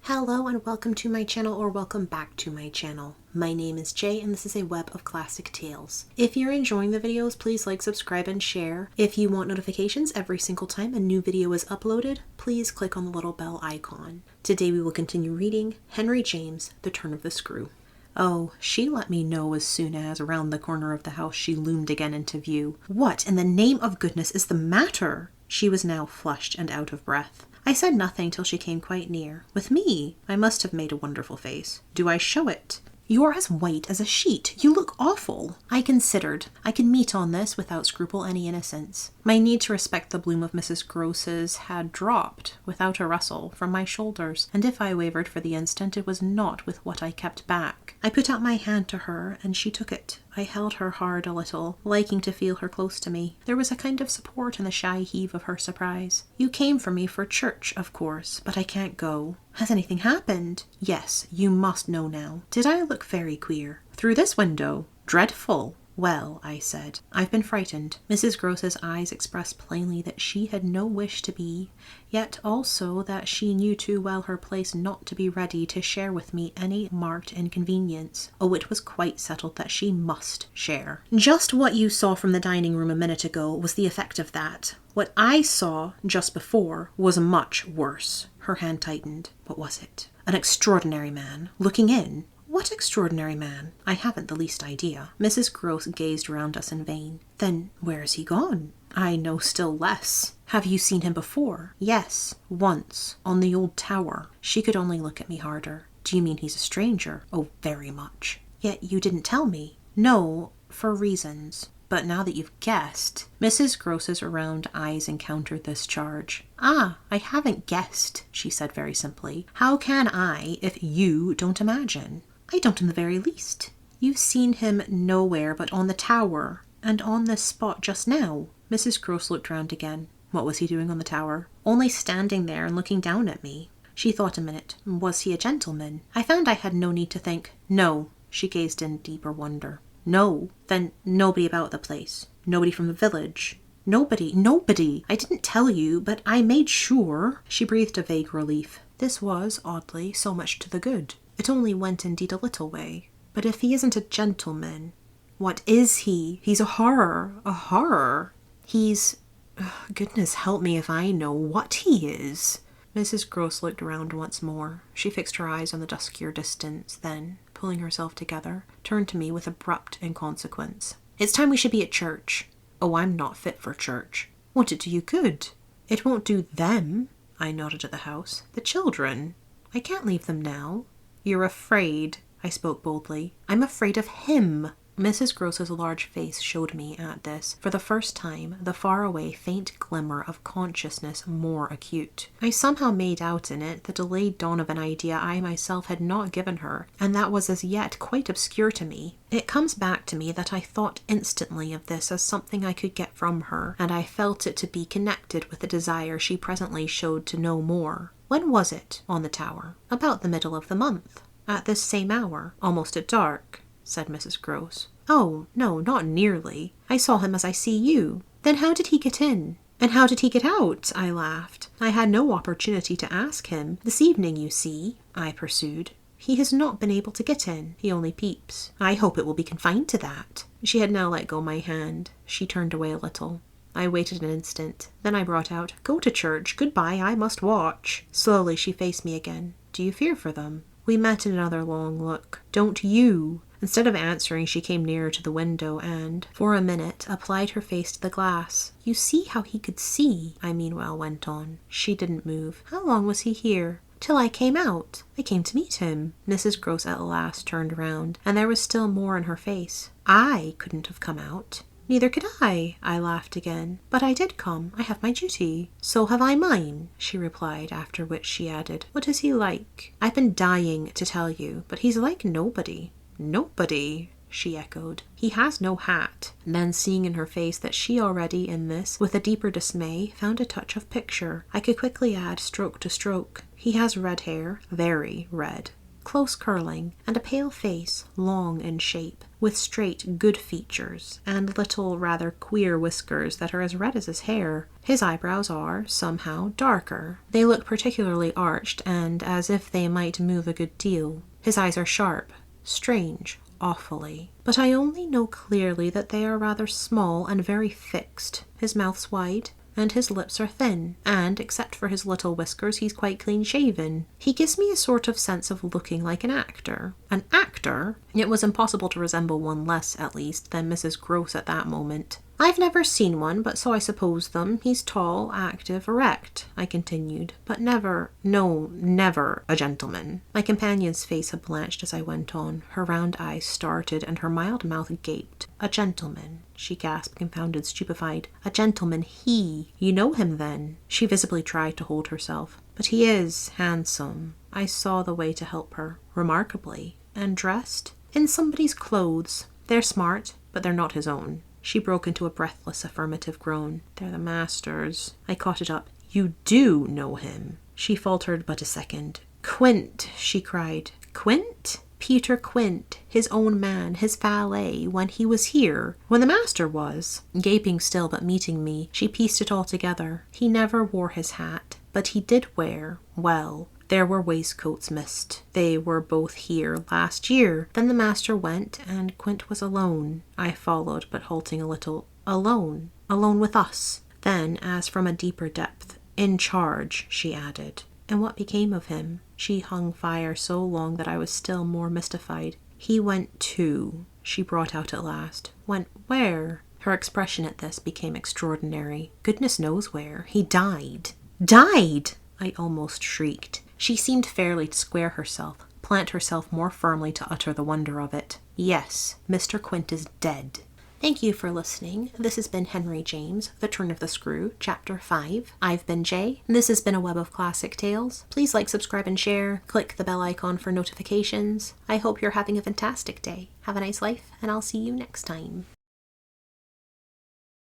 Hello and welcome to my channel, or welcome back to my channel. My name is Jay and this is a web of classic tales. If you're enjoying the videos, please like, subscribe, and share. If you want notifications every single time a new video is uploaded, please click on the little bell icon. Today we will continue reading Henry James, The Turn of the Screw. Oh, she let me know as soon as, around the corner of the house, she loomed again into view. What in the name of goodness is the matter? She was now flushed and out of breath. I said nothing till she came quite near. With me? I must have made a wonderful face. Do I show it? You're as white as a sheet. You look awful. I considered. I could meet on this without scruple any innocence. My need to respect the bloom of Mrs Grose's had dropped, without a rustle, from my shoulders, and if I wavered for the instant, it was not with what I kept back. I put out my hand to her, and she took it. I held her hard a little, liking to feel her close to me. There was a kind of support in the shy heave of her surprise. You came for me for church, of course, but I can't go. Has anything happened? Yes, you must know now. Did I look very queer? Through this window? Dreadful. Well, I said, I've been frightened. Mrs Grose's eyes expressed plainly that she had no wish to be, yet also that she knew too well her place not to be ready to share with me any marked inconvenience. Oh, it was quite settled that she must share. Just what you saw from the dining room a minute ago was the effect of that. What I saw just before was much worse. Her hand tightened. What was it? An extraordinary man looking in. What extraordinary man? I haven't the least idea. Mrs Grose gazed round us in vain. Then where is he gone? I know still less. Have you seen him before? Yes, once, on the old tower. She could only look at me harder. Do you mean he's a stranger? Oh, very much. Yet you didn't tell me. No, for reasons. But now that you've guessed... Mrs Grose's round eyes encountered this charge. Ah, I haven't guessed, she said very simply. How can I if you don't imagine? I don't in the very least. You've seen him nowhere but on the tower, and on this spot just now. Mrs Grose looked round again. What was he doing on the tower? Only standing there and looking down at me. She thought a minute. Was he a gentleman? I found I had no need to think. No. She gazed in deeper wonder. No. Then nobody about the place. Nobody from the village. Nobody. I didn't tell you, but I made sure. She breathed a vague relief. This was, oddly, so much to the good. It only went indeed a little way. But if he isn't a gentleman, what is he? He's a horror. A horror. He's... goodness help me if I know what he is. Mrs Grose looked around once more. She fixed her eyes on the duskier distance, then, pulling herself together, turned to me with abrupt inconsequence. It's time we should be at church. Oh, I'm not fit for church. Won't it do you good? It won't do them. I nodded at the house. The children. I can't leave them now. You're afraid. I spoke boldly. I'm afraid of him. Mrs Grose's large face showed me at this, for the first time, the faraway faint glimmer of consciousness more acute. I somehow made out in it the delayed dawn of an idea I myself had not given her, and that was as yet quite obscure to me. It comes back to me that I thought instantly of this as something I could get from her, and I felt it to be connected with the desire she presently showed to know more. When was it, on the tower? About the middle of the month. At this same hour, almost at dark, said Mrs Grose. Oh, no, not nearly. I saw him as I see you. Then how did he get in? And how did he get out? I laughed. I had no opportunity to ask him. This evening, you see, I pursued. He has not been able to get in. He only peeps. I hope it will be confined to that. She had now let go my hand. She turned away a little. I waited an instant. Then I brought out, Go to church. Goodbye, I must watch. Slowly she faced me again. Do you fear for them? We met in another long look. Don't you? Instead of answering, she came nearer to the window and, for a minute, applied her face to the glass. You see how he could see, I meanwhile went on. She didn't move. How long was he here? Till I came out. I came to meet him. Mrs Grose at last turned round, and there was still more in her face. I couldn't have come out. Neither could I laughed again. But I did come. I have my duty. So have I mine, she replied, after which she added, What is he like? I've been dying to tell you, but he's like nobody. Nobody, she echoed. He has no hat. And then, seeing in her face that she already, in this, with a deeper dismay, found a touch of picture, I could quickly add stroke to stroke. He has red hair, very red. close curling, and a pale face, long in shape, with straight, good features, and little, rather queer whiskers that are as red as his hair. His eyebrows are, somehow, darker. They look particularly arched, and as if they might move a good deal. His eyes are sharp, strange, awfully. But I only know clearly that they are rather small and very fixed. His mouth's wide, and his lips are thin, and, except for his little whiskers, he's quite clean-shaven. He gives me a sort of sense of looking like an actor. An actor? It was impossible to resemble one less, at least, than Mrs Grose at that moment. I've never seen one, but so I suppose them. He's tall, active, erect, I continued, but never a gentleman. My companion's face had blanched as I went on. Her round eyes started, and her mild mouth gaped. A gentleman, she gasped, confounded, stupefied. A gentleman, he. You know him, then? She visibly tried to hold herself. But he is handsome. I saw the way to help her. Remarkably. And dressed? In somebody's clothes. They're smart, but they're not his own. She broke into a breathless affirmative groan. They're the master's. I caught it up. You do know him. She faltered but a second. Quint, she cried. Quint? Peter Quint, his own man, his valet, when he was here, when the master was. Gaping still but meeting me, she pieced it all together. He never wore his hat, but he did wear, well, there were waistcoats missed. They were both here last year. Then the master went, and Quint was alone. I followed, but halting a little. Alone. Alone with us. Then, as from a deeper depth, in charge, she added. And what became of him? She hung fire so long that I was still more mystified. He went too, she brought out at last. Went where? Her expression at this became extraordinary. Goodness knows where. He died. Died! I almost shrieked. She seemed fairly to square herself, plant herself more firmly to utter the wonder of it. Yes, Mr. Quint is dead. Thank you for listening. This has been Henry James, The Turn of the Screw, Chapter 5. I've been Jay. This has been a web of classic tales. Please like, subscribe, and share. Click the bell icon for notifications. I hope you're having a fantastic day. Have a nice life, and I'll see you next time.